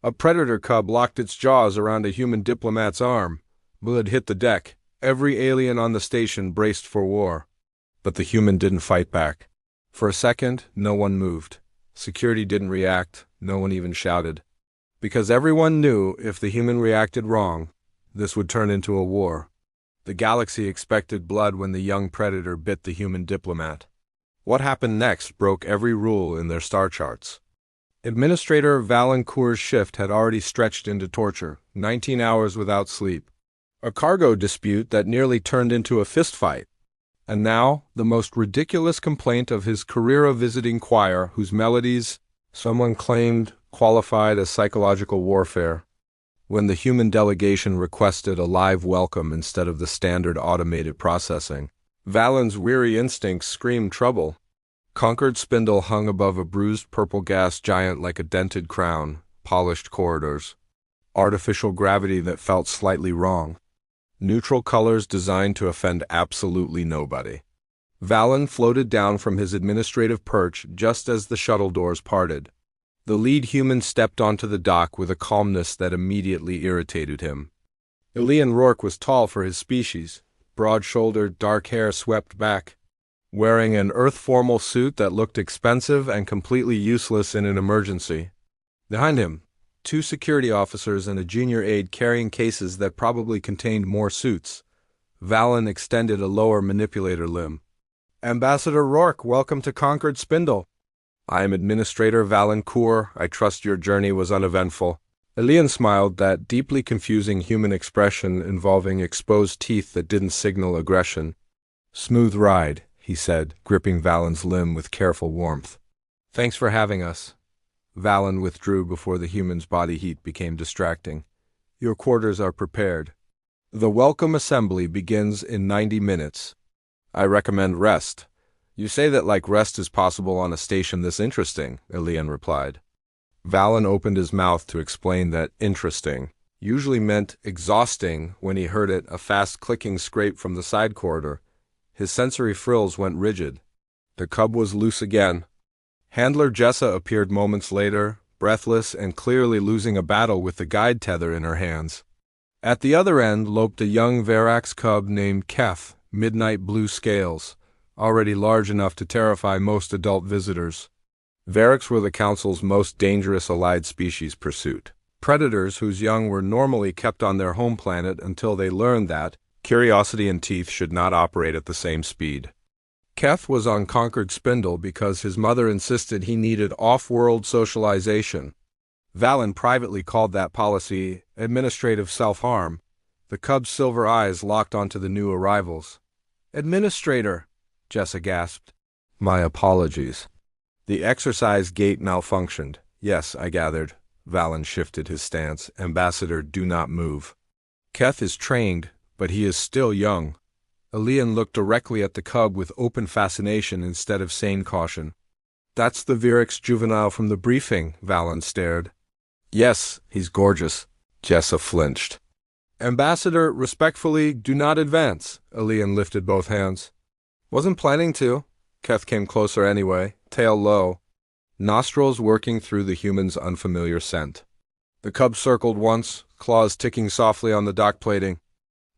A predator cub locked its jaws around a human diplomat's arm. Blood hit the deck. Every alien on the station braced for war. But the human didn't fight back. For a second, no one moved. Security didn't react. No one even shouted. Because everyone knew if the human reacted wrong, this would turn into a war. The galaxy expected blood when the young predator bit the human diplomat. What happened next broke every rule in their star charts. Administrator Valancourt's shift had already stretched into torture, 19 hours without sleep. A cargo dispute that nearly turned into a fistfight. And now, the most ridiculous complaint of his career of visiting choir, whose melodies, someone claimed, qualified as psychological warfare. When the human delegation requested a live welcome instead of the standard automated processing, Valen's weary instincts screamed trouble. Conquered spindle hung above a bruised purple gas giant like a dented crown, polished corridors. Artificial gravity that felt slightly wrong. Neutral colors designed to offend absolutely nobody. Valen floated down from his administrative perch just as the shuttle doors parted. The lead human stepped onto the dock with a calmness that immediately irritated him. Elian Rourke was tall for his species, broad-shouldered, dark hair swept back, wearing an Earth-formal suit that looked expensive and completely useless in an emergency. Behind him, 2 security officers and a junior aide carrying cases that probably contained more suits. Valen extended a lower manipulator limb. "Ambassador Rourke, welcome to Conquered Spindle. I am Administrator Valancourt. I trust your journey was uneventful." Elian smiled, that deeply confusing human expression involving exposed teeth that didn't signal aggression. "Smooth ride," he said, gripping Valen's limb with careful warmth. "Thanks for having us." Valen withdrew before the human's body heat became distracting. "Your quarters are prepared. The welcome assembly begins in 90 minutes. I recommend rest." "You say that like rest is possible on a station this interesting," Elian replied. Valen opened his mouth to explain that interesting usually meant exhausting when he heard it, a fast clicking scrape from the side corridor. His sensory frills went rigid. The cub was loose again. Handler Jessa appeared moments later, breathless and clearly losing a battle with the guide tether in her hands. At the other end loped a young Verax cub named Keth, midnight blue scales, already large enough to terrify most adult visitors. Verax were the Council's most dangerous allied species pursuit. Predators whose young were normally kept on their home planet until they learned that curiosity and teeth should not operate at the same speed. Keth was on Conquered Spindle because his mother insisted he needed off-world socialization. Valen privately called that policy administrative self-harm. The cub's silver eyes locked onto the new arrivals. "Administrator," Jessa gasped. "My apologies. The exercise gate malfunctioned. Yes, I gathered." Valen shifted his stance. "Ambassador, do not move. Keth is trained, but he is still young." Elian looked directly at the cub with open fascination instead of sane caution. "That's the Verax juvenile from the briefing," Valen stared. "Yes, he's gorgeous." Jessa flinched. "Ambassador, respectfully, do not advance." Elian lifted both hands. "Wasn't planning to." Keth came closer anyway, tail low, nostrils working through the human's unfamiliar scent. The cub circled once, claws ticking softly on the dock plating.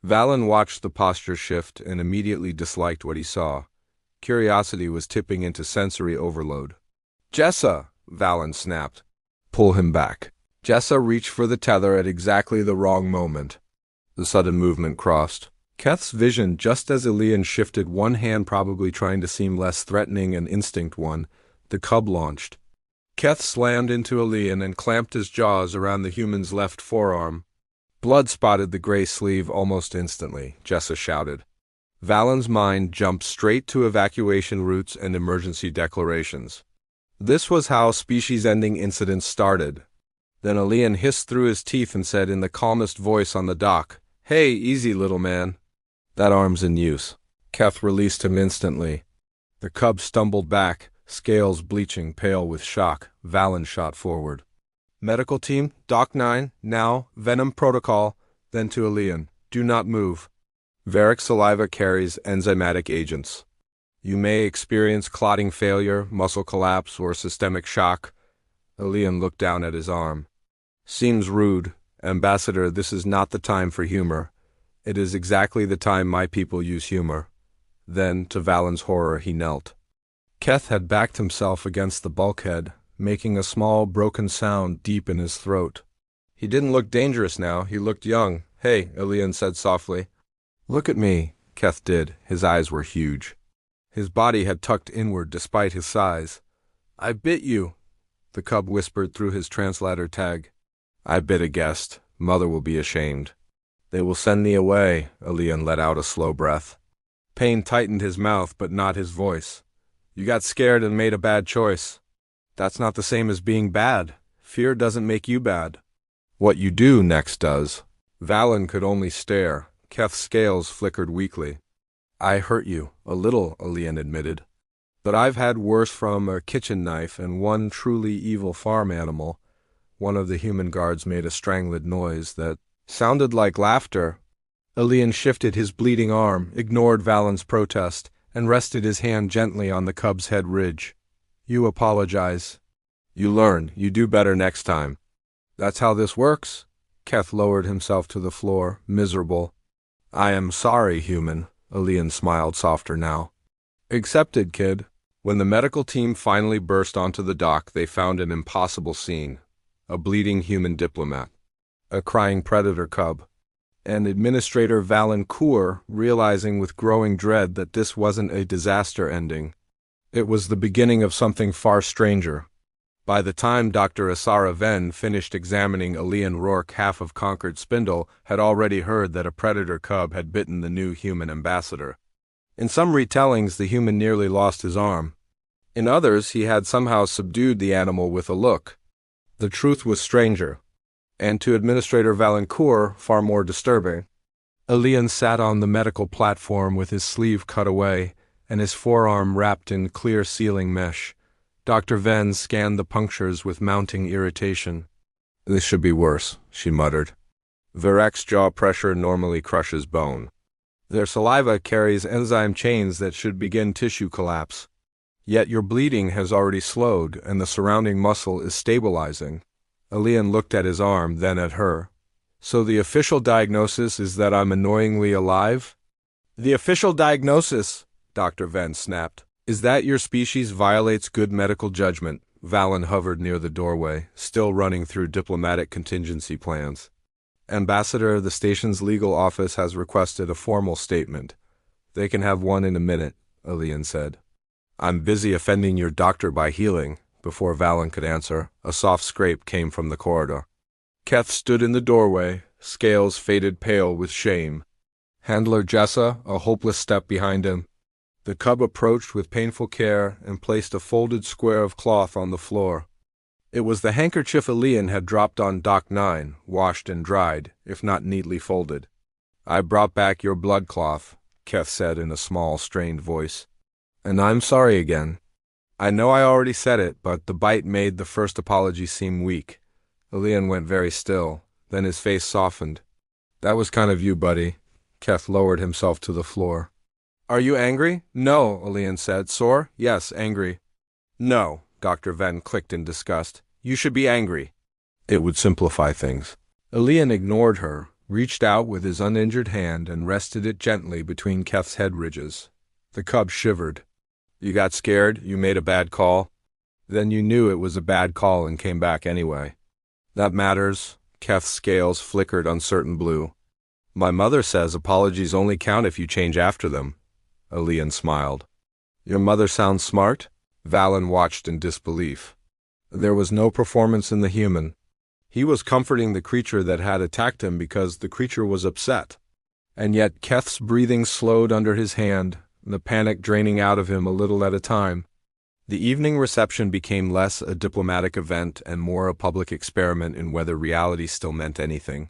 Valen watched the posture shift and immediately disliked what he saw. Curiosity was tipping into sensory overload. "Jessa!" Valen snapped. "Pull him back." Jessa reached for the tether at exactly the wrong moment. The sudden movement crossed Keth's vision just as Elian shifted one hand, probably trying to seem less threatening, and instinct one. The cub launched. Keth slammed into Elian and clamped his jaws around the human's left forearm. Blood spotted the gray sleeve almost instantly, Jessa shouted. Valen's mind jumped straight to evacuation routes and emergency declarations. This was how species-ending incidents started. Then Elian hissed through his teeth and said in the calmest voice on the dock, "Hey, easy, little man. That arm's in use." Keth released him instantly. The cub stumbled back, scales bleaching pale with shock. Valen shot forward. "Medical team, Doc 9, now, Venom Protocol," then to Elian, "Do not move. Verax saliva carries enzymatic agents. You may experience clotting failure, muscle collapse, or systemic shock." Elian looked down at his arm. Seems rude. Ambassador, this is not the time for humor. It is exactly the time my people use humor. Then, to Valen's horror, he knelt. Keth had backed himself against the bulkhead, making a small, broken sound deep in his throat. He didn't look dangerous now, he looked young. Hey, Elian said softly. Look at me, Keth did. His eyes were huge. His body had tucked inward despite his size. I bit you, the cub whispered through his translator tag. I bit a guest. Mother will be ashamed. They will send me away, Elian let out a slow breath. Pain tightened his mouth, but not his voice. You got scared and made a bad choice. That's not the same as being bad. Fear doesn't make you bad. What you do next does. Valen could only stare. Keth's scales flickered weakly. I hurt you, a little, Elian admitted. But I've had worse from a kitchen knife and one truly evil farm animal. One of the human guards made a strangled noise that sounded like laughter. Elian shifted his bleeding arm, ignored Valen's protest, and rested his hand gently on the cub's head ridge. You apologize. You learn. You do better next time. That's how this works. Keth lowered himself to the floor, miserable. I am sorry, human. Elian smiled softer now. Accepted, kid. When the medical team finally burst onto the dock, they found an impossible scene. A bleeding human diplomat. A crying predator cub. And Administrator Valen Coeur, realizing with growing dread that this wasn't a disaster ending. It was the beginning of something far stranger. By the time Dr. Asara Ven finished examining Elian Rourke, half of Conquered Spindle had already heard that a predator cub had bitten the new human ambassador. In some retellings, the human nearly lost his arm. In others, he had somehow subdued the animal with a look. The truth was stranger, and to Administrator Valencourt far more disturbing. Elian sat on the medical platform with his sleeve cut away and his forearm wrapped in clear sealing mesh. Dr. Ven scanned the punctures with mounting irritation. This should be worse, she muttered. Virec's jaw pressure normally crushes bone. Their saliva carries enzyme chains that should begin tissue collapse. Yet your bleeding has already slowed, and the surrounding muscle is stabilizing. Elian looked at his arm, then at her. So the official diagnosis is that I'm annoyingly alive? The official diagnosis, Dr. Ven snapped, is that your species violates good medical judgment. Valen hovered near the doorway, still running through diplomatic contingency plans. Ambassador, the station's legal office has requested a formal statement. They can have one in a minute, Elian said. I'm busy offending your doctor by healing. Before Valen could answer, a soft scrape came from the corridor. Keth stood in the doorway, scales faded pale with shame. Handler Jessa, a hopeless step behind him. The cub approached with painful care and placed a folded square of cloth on the floor. It was the handkerchief Elian had dropped on Dock 9, washed and dried, if not neatly folded. I brought back your blood cloth, Keth said in a small, strained voice. And I'm sorry again. I know I already said it, but the bite made the first apology seem weak. Elian went very still, then his face softened. That was kind of you, buddy. Keth lowered himself to the floor. Are you angry? No, Elian said. Sore? Yes, angry. No, Dr. Ven clicked in disgust. You should be angry. It would simplify things. Elian ignored her, reached out with his uninjured hand and rested it gently between Keth's head ridges. The cub shivered. You got scared? You made a bad call? Then you knew it was a bad call and came back anyway. That matters. Keth's scales flickered uncertain blue. My mother says apologies only count if you change after them. Elian smiled. Your mother sounds smart? Valen watched in disbelief. There was no performance in the human. He was comforting the creature that had attacked him because the creature was upset. And yet Keth's breathing slowed under his hand, the panic draining out of him a little at a time. The evening reception became less a diplomatic event and more a public experiment in whether reality still meant anything.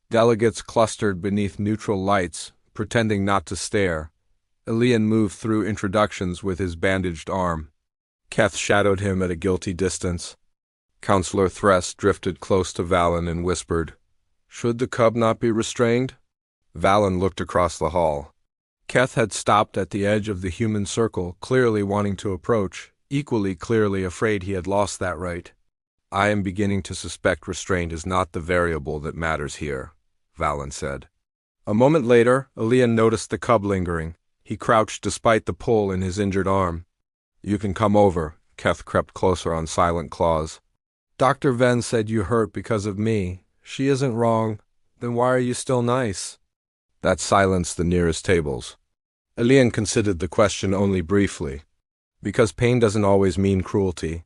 Delegates clustered beneath neutral lights, pretending not to stare. Elian moved through introductions with his bandaged arm. Keth shadowed him at a guilty distance. Counselor Thress drifted close to Valen and whispered, Should the cub not be restrained? Valen looked across the hall. Keth had stopped at the edge of the human circle, clearly wanting to approach, equally clearly afraid he had lost that right. I am beginning to suspect restraint is not the variable that matters here, Valen said. A moment later, Elian noticed the cub lingering. He crouched despite the pull in his injured arm. You can come over. Keth crept closer on silent claws. Dr. Venn said you hurt because of me. She isn't wrong. Then why are you still nice? That silenced the nearest tables. Elian considered the question only briefly. Because pain doesn't always mean cruelty.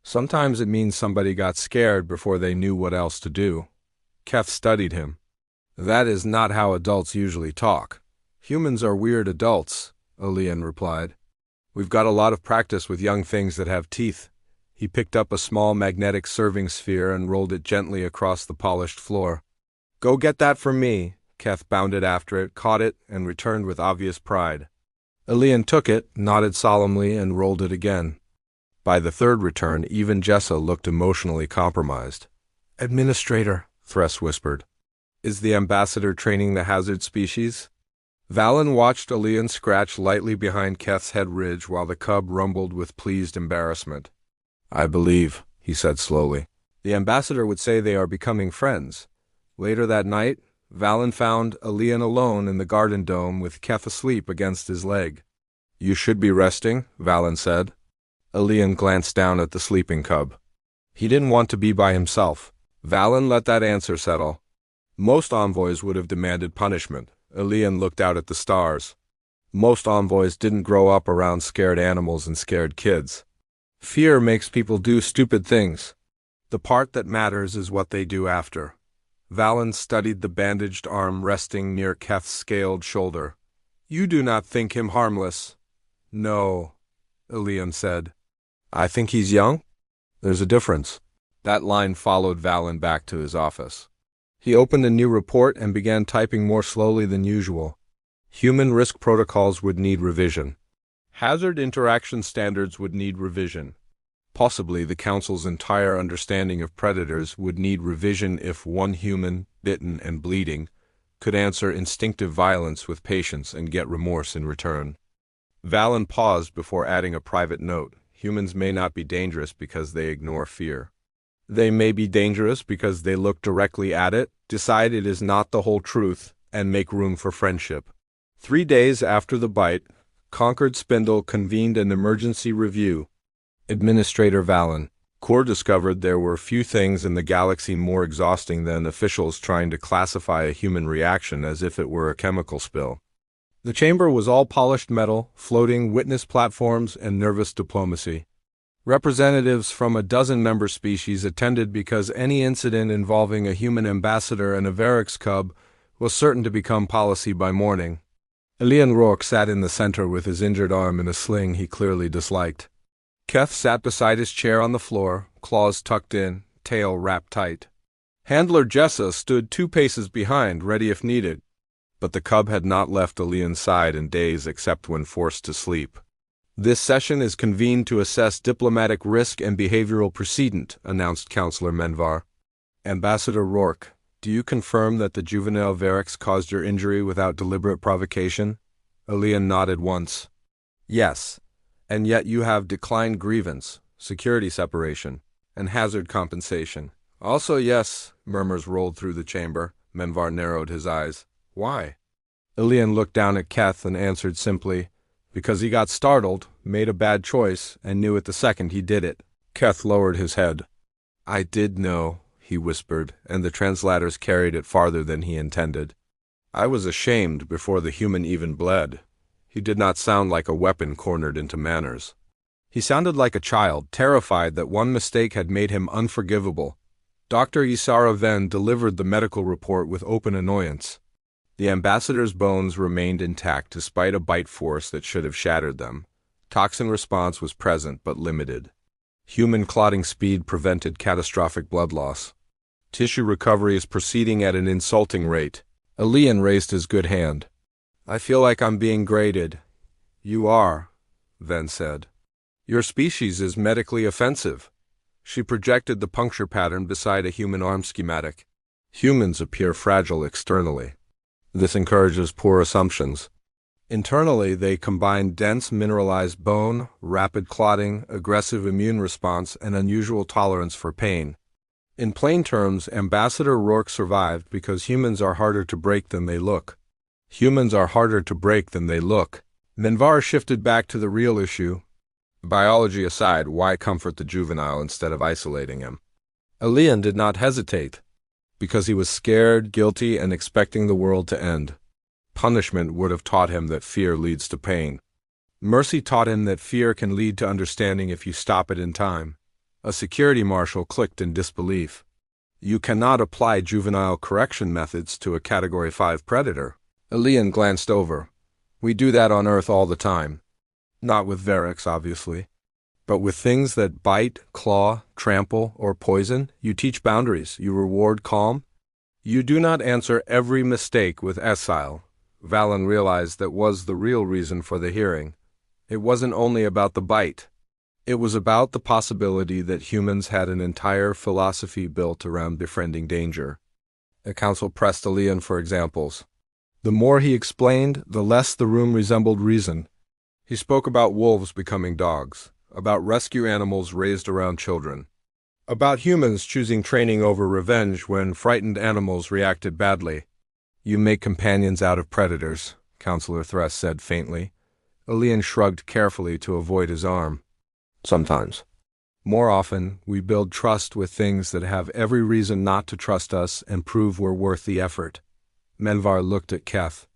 Sometimes it means somebody got scared before they knew what else to do. Keth studied him. That is not how adults usually talk. Humans are weird adults, Elian replied. We've got a lot of practice with young things that have teeth. He picked up a small magnetic serving sphere and rolled it gently across the polished floor. Go get that for me. Keth bounded after it, caught it, and returned with obvious pride. Elian took it, nodded solemnly, and rolled it again. By the third return, even Jessa looked emotionally compromised. Administrator, Thress whispered. Is the ambassador training the hazard species? Valen watched Elian scratch lightly behind Keth's head ridge while the cub rumbled with pleased embarrassment. I believe, he said slowly. The ambassador would say they are becoming friends. Later that night, Valen found Elian alone in the garden dome with Keth asleep against his leg. You should be resting, Valen said. Elian glanced down at the sleeping cub. He didn't want to be by himself. Valen let that answer settle. Most envoys would have demanded punishment. Elian looked out at the stars. Most envoys didn't grow up around scared animals and scared kids. Fear makes people do stupid things. The part that matters is what they do after. Valen studied the bandaged arm resting near Keth's scaled shoulder. You do not think him harmless. No, Elian said. I think he's young? There's a difference. That line followed Valen back to his office. He opened a new report and began typing more slowly than usual. Human risk protocols would need revision. Hazard interaction standards would need revision. Possibly the Council's entire understanding of predators would need revision if one human, bitten and bleeding, could answer instinctive violence with patience and get remorse in return. Valen paused before adding a private note. Humans may not be dangerous because they ignore fear. They may be dangerous because they look directly at it, decide it is not the whole truth, and make room for friendship. 3 days after the bite, Concord Spindle convened an emergency review. Administrator Valen. Core discovered there were few things in the galaxy more exhausting than officials trying to classify a human reaction as if it were a chemical spill. The chamber was all polished metal, floating witness platforms, and nervous diplomacy. Representatives from a dozen member species attended because any incident involving a human ambassador and a Varix cub was certain to become policy by morning. Elian Rourke sat in the center with his injured arm in a sling he clearly disliked. Keth sat beside his chair on the floor, claws tucked in, tail wrapped tight. Handler Jessa stood 2 paces behind, ready if needed. But the cub had not left Elian's side in days except when forced to sleep. This session is convened to assess diplomatic risk and behavioral precedent, announced Councillor Menvar. Ambassador Rourke, do you confirm that the juvenile Varix caused your injury without deliberate provocation? Elian nodded once. Yes, and yet you have declined grievance, security separation, and hazard compensation. Also yes, murmurs rolled through the chamber. Menvar narrowed his eyes. Why? Elian looked down at Keth and answered simply, because he got startled, made a bad choice, and knew at the second he did it. Keth lowered his head. I did know, he whispered, and the translators carried it farther than he intended. I was ashamed before the human even bled. He did not sound like a weapon cornered into manners. He sounded like a child, terrified that one mistake had made him unforgivable. Dr. Isara Venn delivered the medical report with open annoyance. The ambassador's bones remained intact despite a bite force that should have shattered them. Toxin response was present but limited. Human clotting speed prevented catastrophic blood loss. Tissue recovery is proceeding at an insulting rate. Elian raised his good hand. I feel like I'm being graded. You are, Venn said. Your species is medically offensive. She projected the puncture pattern beside a human arm schematic. Humans appear fragile externally. This encourages poor assumptions. Internally, they combined dense mineralized bone, rapid clotting, aggressive immune response, and unusual tolerance for pain. In plain terms, Ambassador Rourke survived because humans are harder to break than they look. Humans are harder to break than they look. Menvar shifted back to the real issue. Biology aside, why comfort the juvenile instead of isolating him? Elian did not hesitate, because he was scared, guilty, and expecting the world to end. Punishment would have taught him that fear leads to pain. Mercy taught him that fear can lead to understanding if you stop it in time. A security marshal clicked in disbelief. You cannot apply juvenile correction methods to a Category 5 predator. Elian glanced over. We do that on Earth all the time. Not with Varix, obviously. But with things that bite, claw, trample, or poison, you teach boundaries, you reward calm. You do not answer every mistake with exile. Valen realized that was the real reason for the hearing. It wasn't only about the bite. It was about the possibility that humans had an entire philosophy built around befriending danger. The council pressed Elian for examples. The more he explained, the less the room resembled reason. He spoke about wolves becoming dogs, about rescue animals raised around children, about humans choosing training over revenge when frightened animals reacted badly. You make companions out of predators, Counselor Thress said faintly. Elian shrugged carefully to avoid his arm. Sometimes. More often, we build trust with things that have every reason not to trust us and prove we're worth the effort. Menvar looked at Keth.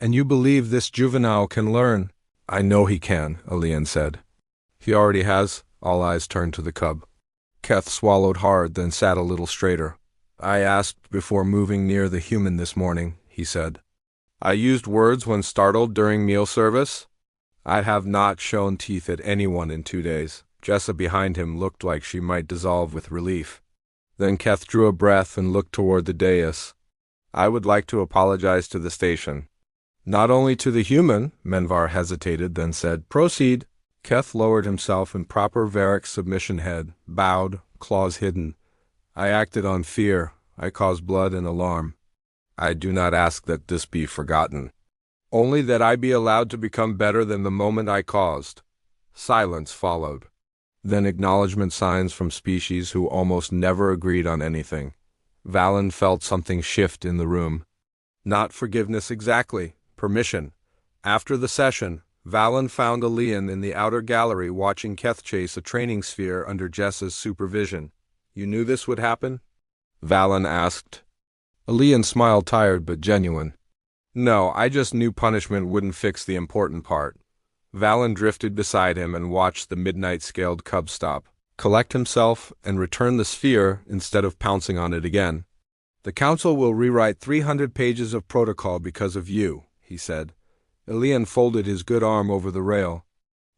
And you believe this juvenile can learn? I know he can, Elian said. He already has. All eyes turned to the cub. Keth swallowed hard, then sat a little straighter. I asked before moving near the human this morning, he said. I used words when startled during meal service. I have not shown teeth at anyone in 2 days. Jessa behind him looked like she might dissolve with relief. Then Keth drew a breath and looked toward the dais. I would like to apologize to the station. Not only to the human, Menvar hesitated, then said, Proceed. Keth lowered himself in proper Varric submission head, bowed, claws hidden. I acted on fear. I caused blood and alarm. I do not ask that this be forgotten. Only that I be allowed to become better than the moment I caused. Silence followed. Then acknowledgement signs from species who almost never agreed on anything. Valen felt something shift in the room. Not forgiveness exactly, permission. After the session, Valen found Elian in the outer gallery watching Keth chase a training sphere under Jessa's supervision. You knew this would happen? Valen asked. Elian smiled, tired but genuine. No, I just knew punishment wouldn't fix the important part. Valen drifted beside him and watched the midnight-scaled cub stop, collect himself, and return the sphere instead of pouncing on it again. The council will rewrite 300 pages of protocol because of you, he said. Elian folded his good arm over the rail.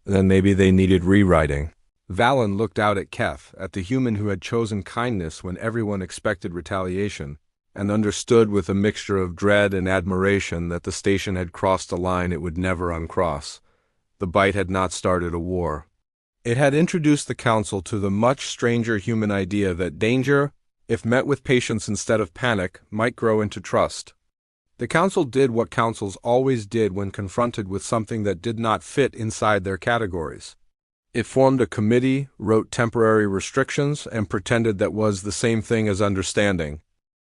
Then maybe they needed rewriting. Valen looked out at Keth, at the human who had chosen kindness when everyone expected retaliation, and understood with a mixture of dread and admiration that the station had crossed a line it would never uncross. The bite had not started a war. It had introduced the council to the much stranger human idea that danger, if met with patience instead of panic, might grow into trust. The council did what councils always did when confronted with something that did not fit inside their categories. It formed a committee, wrote temporary restrictions, and pretended that was the same thing as understanding.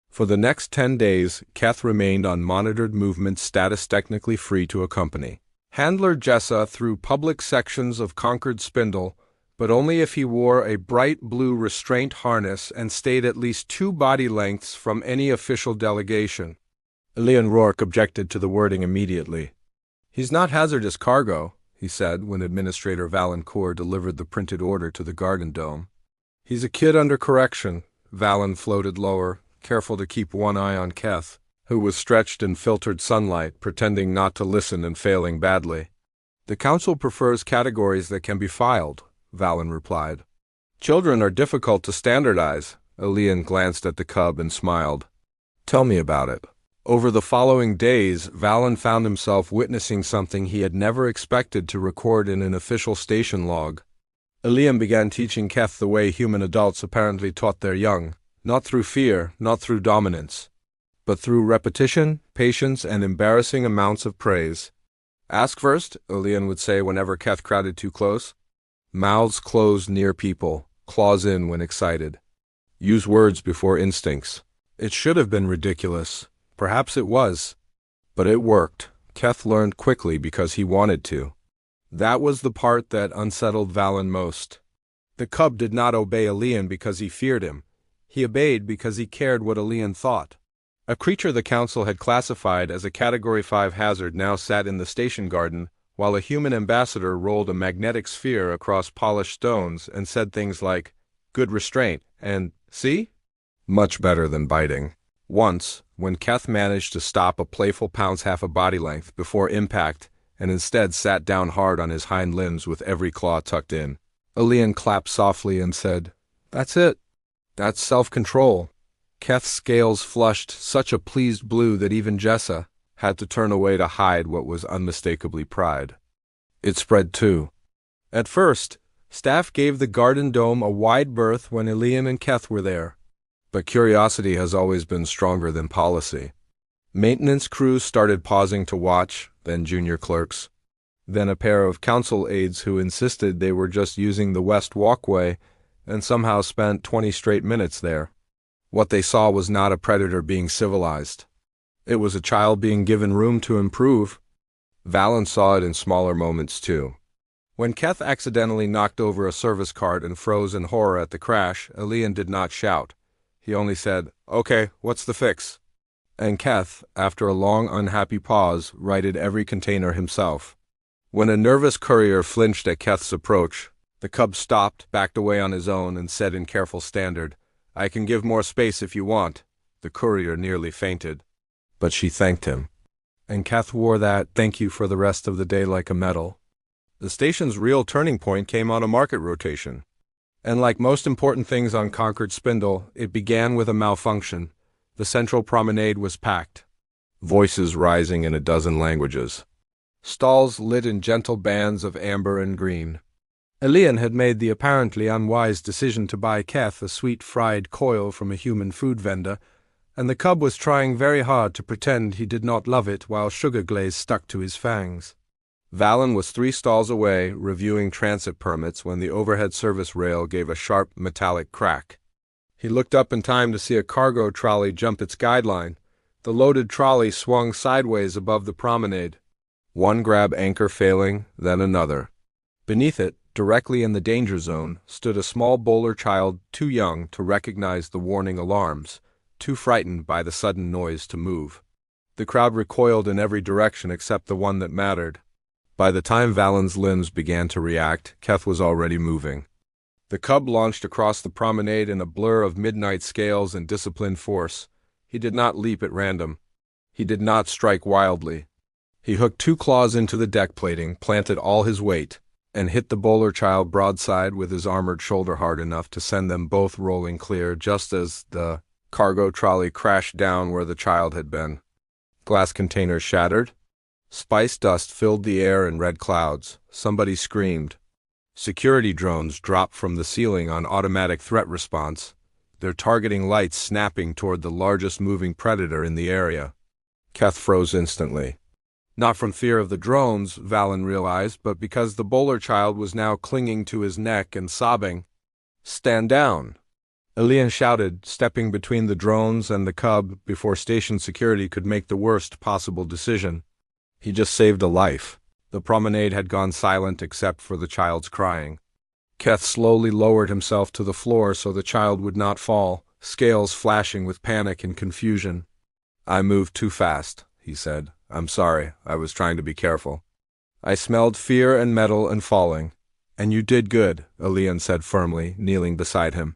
For the next 10 days, Keth remained on monitored movement status, technically free to accompany Handler Jessa through public sections of Conquered Spindle, but only if he wore a bright blue restraint harness and stayed at least 2 body lengths from any official delegation. Elian Rourke objected to the wording immediately. He's not hazardous cargo, he said when Administrator Valancourt delivered the printed order to the Garden Dome. He's a kid under correction. Valen floated lower, careful to keep one eye on Keth, who was stretched in filtered sunlight, pretending not to listen and failing badly. The council prefers categories that can be filed, Valen replied. Children are difficult to standardize. Elian glanced at the cub and smiled. Tell me about it. Over the following days, Valen found himself witnessing something he had never expected to record in an official station log. Elian began teaching Keth the way human adults apparently taught their young, not through fear, not through dominance, but through repetition, patience, and embarrassing amounts of praise. Ask first, Elian would say whenever Keth crowded too close. Mouths closed near people, claws in when excited. Use words before instincts. It should have been ridiculous. Perhaps it was. But it worked. Keth learned quickly because he wanted to. That was the part that unsettled Valen most. The cub did not obey Elian because he feared him. He obeyed because he cared what Elian thought. A creature the council had classified as a Category 5 hazard now sat in the station garden, while a human ambassador rolled a magnetic sphere across polished stones and said things like, "Good restraint," and "See?" Much better than biting. Once, when Keth managed to stop a playful pounce half a body length before impact and instead sat down hard on his hind limbs with every claw tucked in, Elian clapped softly and said, "That's it. That's self-control." Keth's scales flushed such a pleased blue that even Jessa had to turn away to hide what was unmistakably pride. It spread too. At first, staff gave the garden dome a wide berth when Elian and Keth were there. But curiosity has always been stronger than policy. Maintenance crews started pausing to watch, then junior clerks. Then a pair of council aides who insisted they were just using the west walkway and somehow spent 20 straight minutes there. What they saw was not a predator being civilized. It was a child being given room to improve. Valen saw it in smaller moments too. When Keth accidentally knocked over a service cart and froze in horror at the crash, Elian did not shout. He only said, "Okay, what's the fix?" And Keth, after a long unhappy pause, righted every container himself. When a nervous courier flinched at Keth's approach, the cub stopped, backed away on his own, and said in careful standard, "I can give more space if you want." The courier nearly fainted. But she thanked him. And Keth wore that thank you for the rest of the day like a medal. The station's real turning point came on a market rotation. And like most important things on Concord Spindle, it began with a malfunction. The central promenade was packed. Voices rising in a dozen languages. Stalls lit in gentle bands of amber and green. Elian had made the apparently unwise decision to buy Keth a sweet fried coil from a human food vendor, and the cub was trying very hard to pretend he did not love it while sugar glaze stuck to his fangs. Valen was 3 stalls away, reviewing transit permits when the overhead service rail gave a sharp metallic crack. He looked up in time to see a cargo trolley jump its guideline. The loaded trolley swung sideways above the promenade. One grab anchor failing, then another. Beneath it, directly in the danger zone, stood a small bowler child too young to recognize the warning alarms, too frightened by the sudden noise to move. The crowd recoiled in every direction except the one that mattered. By the time Valen's limbs began to react, Keth was already moving. The cub launched across the promenade in a blur of midnight scales and disciplined force. He did not leap at random. He did not strike wildly. He hooked 2 claws into the deck plating, planted all his weight, and hit the bowler child broadside with his armored shoulder hard enough to send them both rolling clear just as the cargo trolley crashed down where the child had been. Glass containers shattered. Spice dust filled the air in red clouds. Somebody screamed. Security drones dropped from the ceiling on automatic threat response, their targeting lights snapping toward the largest moving predator in the area. Keth froze instantly. Not from fear of the drones, Valen realized, but because the bowler child was now clinging to his neck and sobbing. "Stand down!" Elian shouted, stepping between the drones and the cub before station security could make the worst possible decision. He just saved a life. The promenade had gone silent except for the child's crying. Keth slowly lowered himself to the floor so the child would not fall, scales flashing with panic and confusion. "I moved too fast," he said. "I'm sorry. I was trying to be careful. I smelled fear and metal and falling." "And you did good," Elian said firmly, kneeling beside him.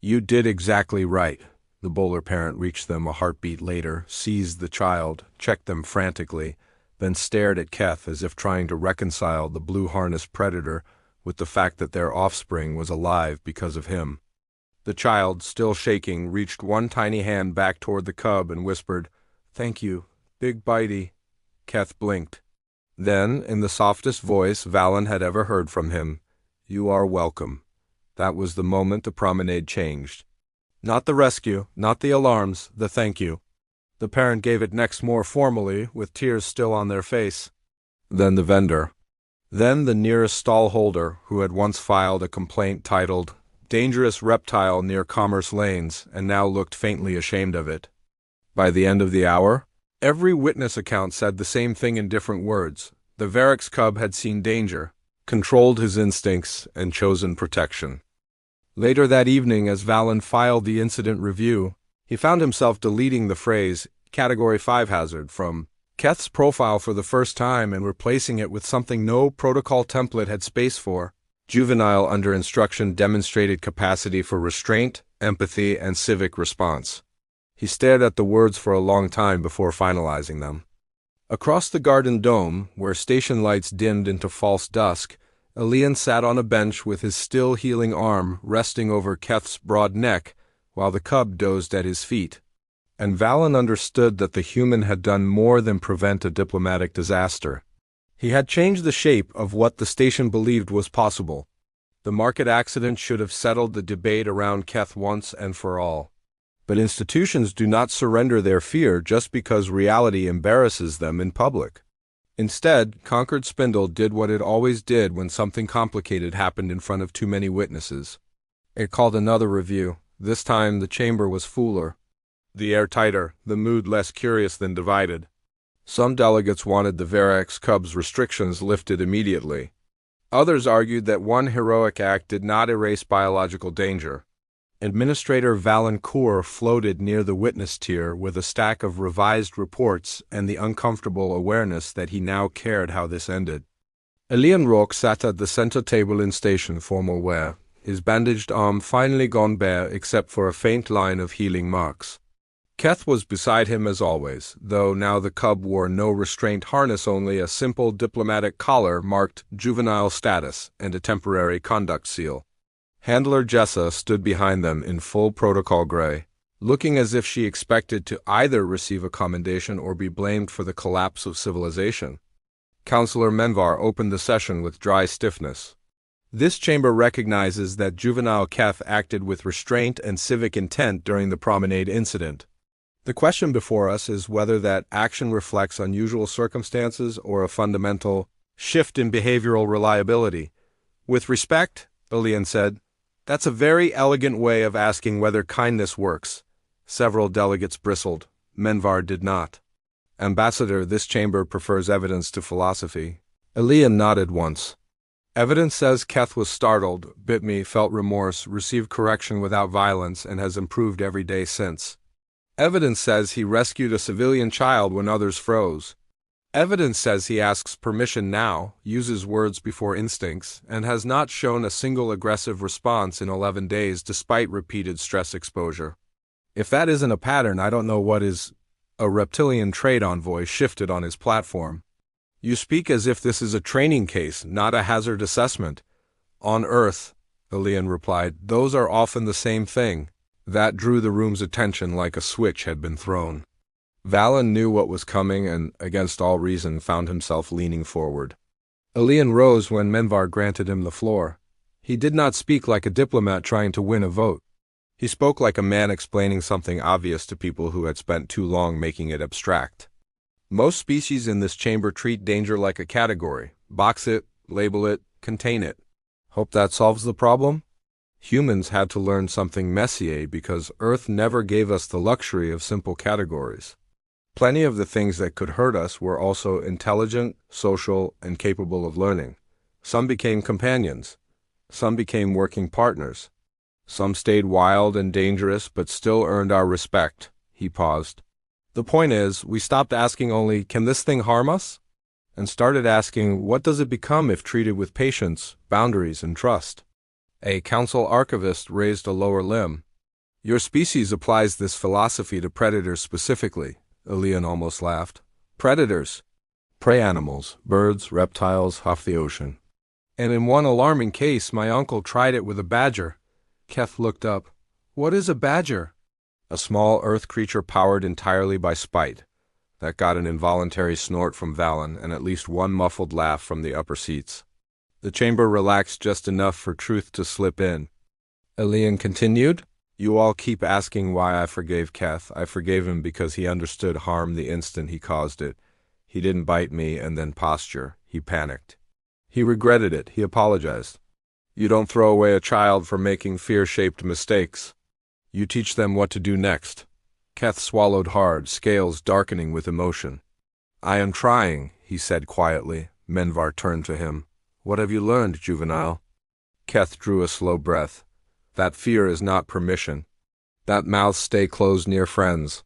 "You did exactly right." The bowler parent reached them a heartbeat later, seized the child, checked them frantically, then stared at Keth as if trying to reconcile the blue-harnessed predator with the fact that their offspring was alive because of him. The child, still shaking, reached one tiny hand back toward the cub and whispered, "Thank you, Big Bitey." Keth blinked. Then, in the softest voice Valen had ever heard from him, "You are welcome." That was the moment the promenade changed. Not the rescue, not the alarms, the thank you. The parent gave it next more formally, with tears still on their face. Then the vendor. Then the nearest stallholder who had once filed a complaint titled, "Dangerous Reptile Near Commerce Lanes," and now looked faintly ashamed of it. By the end of the hour, every witness account said the same thing in different words. The Varrock's cub had seen danger, controlled his instincts, and chosen protection. Later that evening, as Valen filed the incident review, he found himself deleting the phrase Category 5 hazard from Keth's profile for the first time and replacing it with something no protocol template had space for. Juvenile under instruction demonstrated capacity for restraint, empathy, and civic response. He stared at the words for a long time before finalizing them. Across the garden dome, where station lights dimmed into false dusk, Elian sat on a bench with his still healing arm resting over Keth's broad neck, while the cub dozed at his feet. And Valen understood that the human had done more than prevent a diplomatic disaster. He had changed the shape of what the station believed was possible. The market accident should have settled the debate around Keth once and for all. But institutions do not surrender their fear just because reality embarrasses them in public. Instead, Conquered Spindle did what it always did when something complicated happened in front of too many witnesses. It called another review. This time the chamber was fuller. The air tighter, the mood less curious than divided. Some delegates wanted the Varrock's cub's restrictions lifted immediately. Others argued that one heroic act did not erase biological danger. Administrator Valen Cour floated near the witness tier with a stack of revised reports and the uncomfortable awareness that he now cared how this ended. Elian Rourke sat at the center table in station formal wear, his bandaged arm finally gone bare except for a faint line of healing marks. Keth was beside him as always, though now the cub wore no restraint harness, only a simple diplomatic collar marked juvenile status and a temporary conduct seal. Handler Jessa stood behind them in full protocol gray, looking as if she expected to either receive a commendation or be blamed for the collapse of civilization. Counselor Menvar opened the session with dry stiffness. This chamber recognizes that juvenile Keth acted with restraint and civic intent during the promenade incident. The question before us is whether that action reflects unusual circumstances or a fundamental shift in behavioral reliability. With respect, Elian said, that's a very elegant way of asking whether kindness works. Several delegates bristled. Menvar did not. Ambassador, this chamber prefers evidence to philosophy. Elian nodded once. Evidence says Keth was startled, bit me, felt remorse, received correction without violence, and has improved every day since. Evidence says he rescued a civilian child when others froze. Evidence says he asks permission now, uses words before instincts, and has not shown a single aggressive response in 11 days despite repeated stress exposure. If that isn't a pattern, I don't know what is. A reptilian trade envoy shifted on his platform. You speak as if this is a training case, not a hazard assessment. On Earth, Elian replied, those are often the same thing. That drew the room's attention like a switch had been thrown. Valen knew what was coming and, against all reason, found himself leaning forward. Elian rose when Menvar granted him the floor. He did not speak like a diplomat trying to win a vote. He spoke like a man explaining something obvious to people who had spent too long making it abstract. Most species in this chamber treat danger like a category. Box it, label it, contain it. Hope that solves the problem? Humans had to learn something Messier because Earth never gave us the luxury of simple categories. Plenty of the things that could hurt us were also intelligent, social, and capable of learning. Some became companions. Some became working partners. Some stayed wild and dangerous but still earned our respect. He paused. The point is, we stopped asking only, can this thing harm us? And started asking, what does it become if treated with patience, boundaries, and trust? A council archivist raised a lower limb. Your species applies this philosophy to predators specifically, Elian almost laughed. Predators. Prey animals, birds, reptiles, half the ocean. And in one alarming case, my uncle tried it with a badger. Keth looked up. What is a badger? A small earth creature powered entirely by spite. That got an involuntary snort from Valen and at least one muffled laugh from the upper seats. The chamber relaxed just enough for truth to slip in. Elian continued, you all keep asking why I forgave Keth. I forgave him because he understood harm the instant he caused it. He didn't bite me and then posture. He panicked. He regretted it. He apologized. You don't throw away a child for making fear-shaped mistakes. You teach them what to do next. Keth swallowed hard, scales darkening with emotion. I am trying, he said quietly. Menvar turned to him. What have you learned, juvenile? Keth drew a slow breath. That fear is not permission. That mouths stay closed near friends.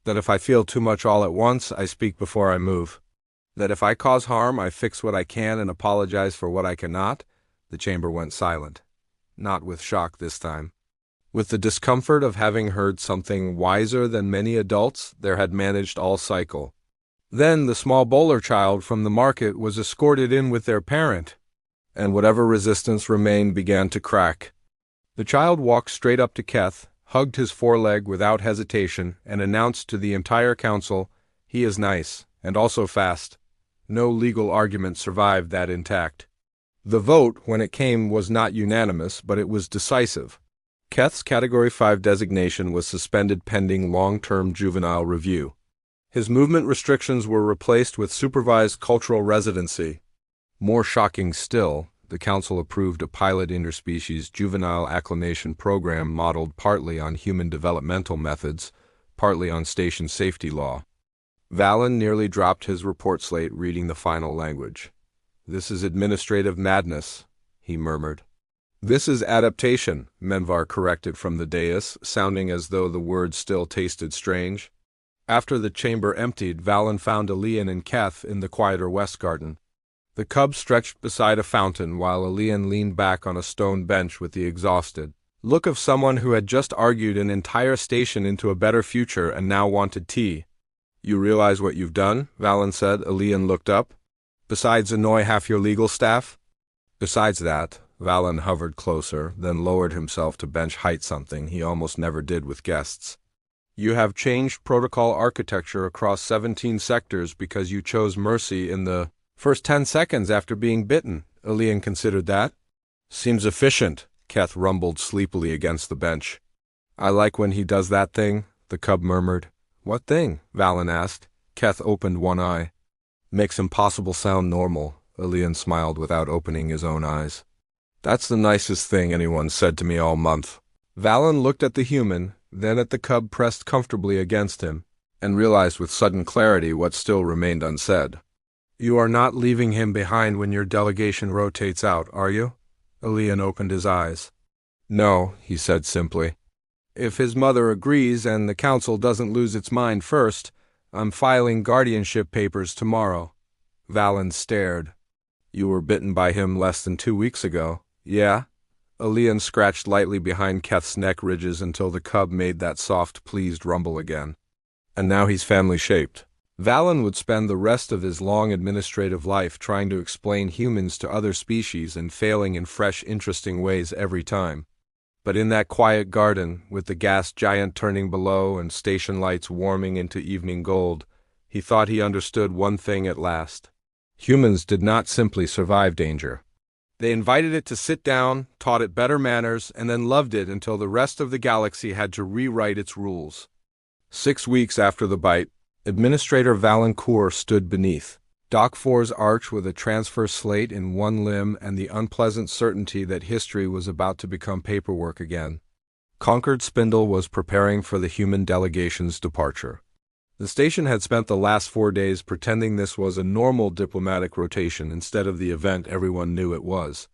That if I feel too much all at once, I speak before I move. That if I cause harm, I fix what I can and apologize for what I cannot. The chamber went silent. Not with shock this time. With the discomfort of having heard something wiser than many adults there had managed all cycle. Then the small bowler child from the market was escorted in with their parent, and whatever resistance remained began to crack. The child walked straight up to Keth, hugged his foreleg without hesitation, and announced to the entire council, he is nice, and also fast. No legal argument survived that intact. The vote, when it came, was not unanimous, but it was decisive. Keth's Category 5 designation was suspended pending long-term juvenile review. His movement restrictions were replaced with supervised cultural residency. More shocking still, the council approved a pilot interspecies juvenile acclimation program modeled partly on human developmental methods, partly on station safety law. Valen nearly dropped his report slate reading the final language. This is administrative madness, he murmured. This is adaptation, Menvar corrected from the dais, sounding as though the words still tasted strange. After the chamber emptied, Valen found Elian and Keth in the quieter west garden. The cub stretched beside a fountain while Elian leaned back on a stone bench with the exhausted look of someone who had just argued an entire station into a better future and now wanted tea. You realize what you've done? Valen said. Elian looked up. Besides annoy half your legal staff? Besides that, Valen hovered closer, then lowered himself to bench height, something he almost never did with guests. You have changed protocol architecture across 17 sectors because you chose mercy in the first 10 seconds after being bitten. Elian considered that. Seems efficient, Keth rumbled sleepily against the bench. I like when he does that thing, the cub murmured. What thing? Valen asked. Keth opened one eye. Makes impossible sound normal, Elian smiled without opening his own eyes. That's the nicest thing anyone said to me all month. Valen looked at the human, then at the cub pressed comfortably against him, and realized with sudden clarity what still remained unsaid. You are not leaving him behind when your delegation rotates out, are you? Elian opened his eyes. No, he said simply. If his mother agrees and the council doesn't lose its mind first, I'm filing guardianship papers tomorrow. Valen stared. You were bitten by him less than 2 weeks ago. Yeah? Elian scratched lightly behind Keth's neck ridges until the cub made that soft, pleased rumble again. And now he's family-shaped. Valen would spend the rest of his long administrative life trying to explain humans to other species and failing in fresh, interesting ways every time. But in that quiet garden, with the gas giant turning below and station lights warming into evening gold, he thought he understood one thing at last. Humans did not simply survive danger. They invited it to sit down, taught it better manners, and then loved it until the rest of the galaxy had to rewrite its rules. 6 weeks after the bite, Administrator Valancourt stood beneath, Doc 4's arch with a transfer slate in one limb and the unpleasant certainty that history was about to become paperwork again. Concord Spindle was preparing for the human delegation's departure. The station had spent the last 4 days pretending this was a normal diplomatic rotation instead of the event everyone knew it was.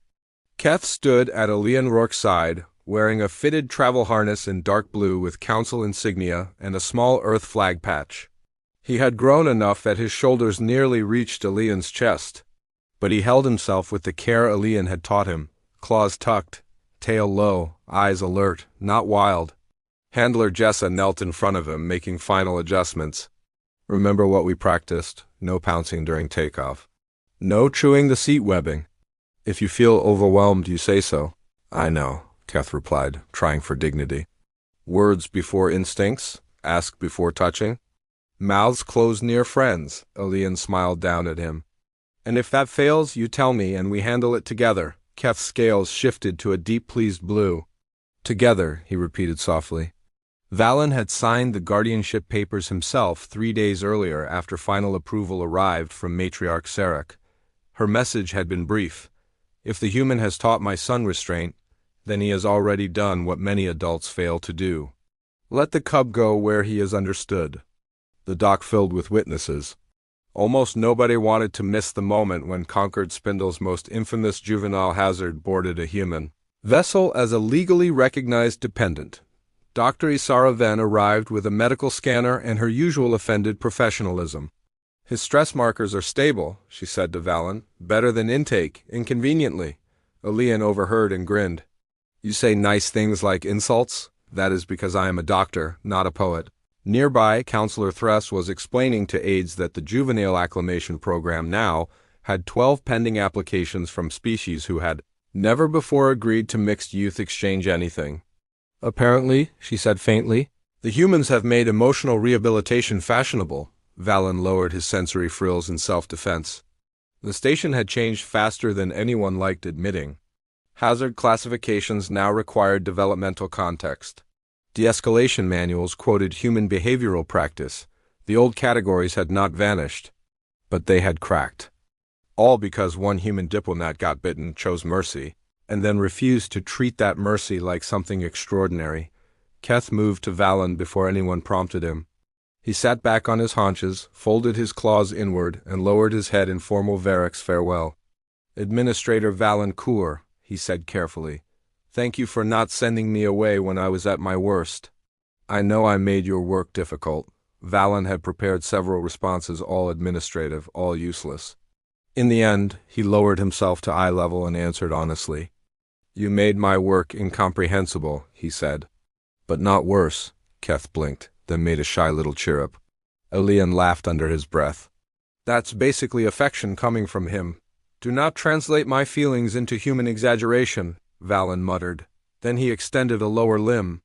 Keth stood at Elian Rourke's side, wearing a fitted travel harness in dark blue with council insignia and a small Earth flag patch. He had grown enough that his shoulders nearly reached Elian's chest, but he held himself with the care Elian had taught him, claws tucked, tail low, eyes alert, not wild. Handler Jessa knelt in front of him, making final adjustments. Remember what we practiced, no pouncing during takeoff. No chewing the seat webbing. If you feel overwhelmed, you say so. I know, Keth replied, trying for dignity. Words before instincts, ask before touching. Mouths closed near friends, Elian smiled down at him. And if that fails, you tell me and we handle it together. Keth's scales shifted to a deep pleased blue. Together, he repeated softly. Valen had signed the guardianship papers himself 3 days earlier after final approval arrived from Matriarch Sarek. Her message had been brief. If the human has taught my son restraint, then he has already done what many adults fail to do. Let the cub go where he is understood. The dock filled with witnesses. Almost nobody wanted to miss the moment when Conquered Spindle's most infamous juvenile hazard boarded a human vessel as a legally recognized dependent. Dr. Isara Ven arrived with a medical scanner and her usual offended professionalism. His stress markers are stable, she said to Valen. Better than intake, inconveniently. Elian overheard and grinned. You say nice things like insults? That is because I am a doctor, not a poet. Nearby, Counselor Thress was explaining to aides that the juvenile acclimation program now had 12 pending applications from species who had never before agreed to mixed youth exchange anything. Apparently, she said faintly, the humans have made emotional rehabilitation fashionable. Valen lowered his sensory frills in self-defense. The station had changed faster than anyone liked admitting. Hazard classifications now required developmental context. De-escalation manuals quoted human behavioral practice. The old categories had not vanished, but they had cracked. All because one human diplomat got bitten, chose mercy, and then refused to treat that mercy like something extraordinary. Keth moved to Valen before anyone prompted him. He sat back on his haunches, folded his claws inward, and lowered his head in formal Varric's farewell. Administrator Valen Cour, he said carefully, thank you for not sending me away when I was at my worst. I know I made your work difficult. Valen had prepared several responses, all administrative, all useless. In the end, he lowered himself to eye level and answered honestly. You made my work incomprehensible, he said. But not worse, Keth blinked, then made a shy little chirrup. Elian laughed under his breath. That's basically affection coming from him. Do not translate my feelings into human exaggeration, Valen muttered. Then he extended a lower limb.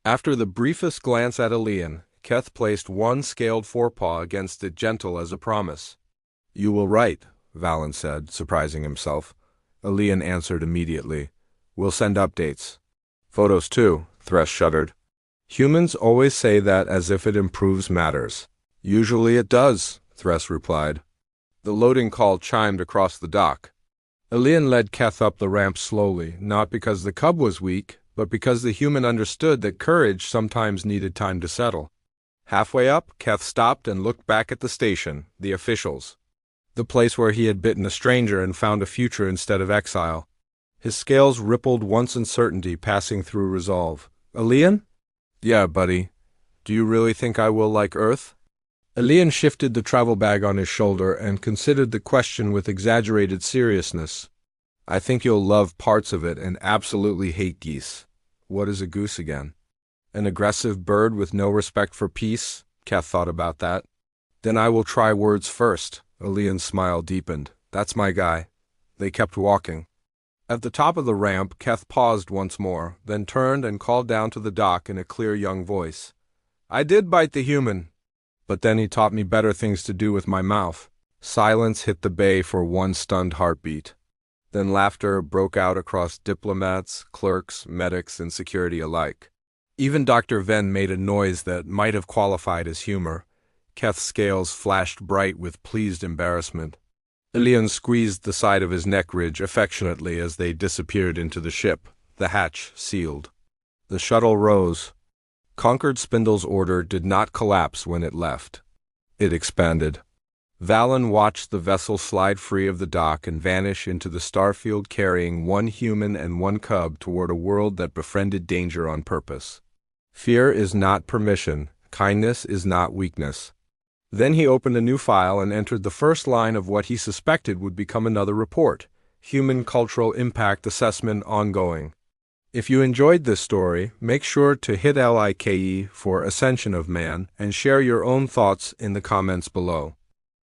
After the briefest glance at Elian, Keth placed one scaled forepaw against it, gentle as a promise. You will write, Valen said, surprising himself. Elian answered immediately. We'll send updates. Photos too, Thress shuddered. Humans always say that as if it improves matters. Usually it does, Thress replied. The loading call chimed across the dock. Elian led Keth up the ramp slowly, not because the cub was weak, but because the human understood that courage sometimes needed time to settle. Halfway up, Keth stopped and looked back at the station, the officials. The place where he had bitten a stranger and found a future instead of exile. His scales rippled once uncertainty passing through resolve. Elian? Yeah, buddy. Do you really think I will like Earth? Elian shifted the travel bag on his shoulder and considered the question with exaggerated seriousness. I think you'll love parts of it and absolutely hate geese. What is a goose again? An aggressive bird with no respect for peace? Keth thought about that. Then I will try words first. Elian's smile deepened. That's my guy. They kept walking. At the top of the ramp, Keth paused once more, then turned and called down to the dock in a clear young voice. I did bite the human, but then he taught me better things to do with my mouth. Silence hit the bay for one stunned heartbeat. Then laughter broke out across diplomats, clerks, medics, and security alike. Even Dr. Ven made a noise that might have qualified as humor. Keth's scales flashed bright with pleased embarrassment. Elian squeezed the side of his neck ridge affectionately as they disappeared into the ship, the hatch sealed. The shuttle rose. Conquered Spindle's order did not collapse when it left. It expanded. Valen watched the vessel slide free of the dock and vanish into the starfield carrying one human and one cub toward a world that befriended danger on purpose. Fear is not permission. Kindness is not weakness. Then he opened a new file and entered the first line of what he suspected would become another report, Human Cultural Impact Assessment Ongoing. If you enjoyed this story, make sure to hit like for Ascension of Man and share your own thoughts in the comments below.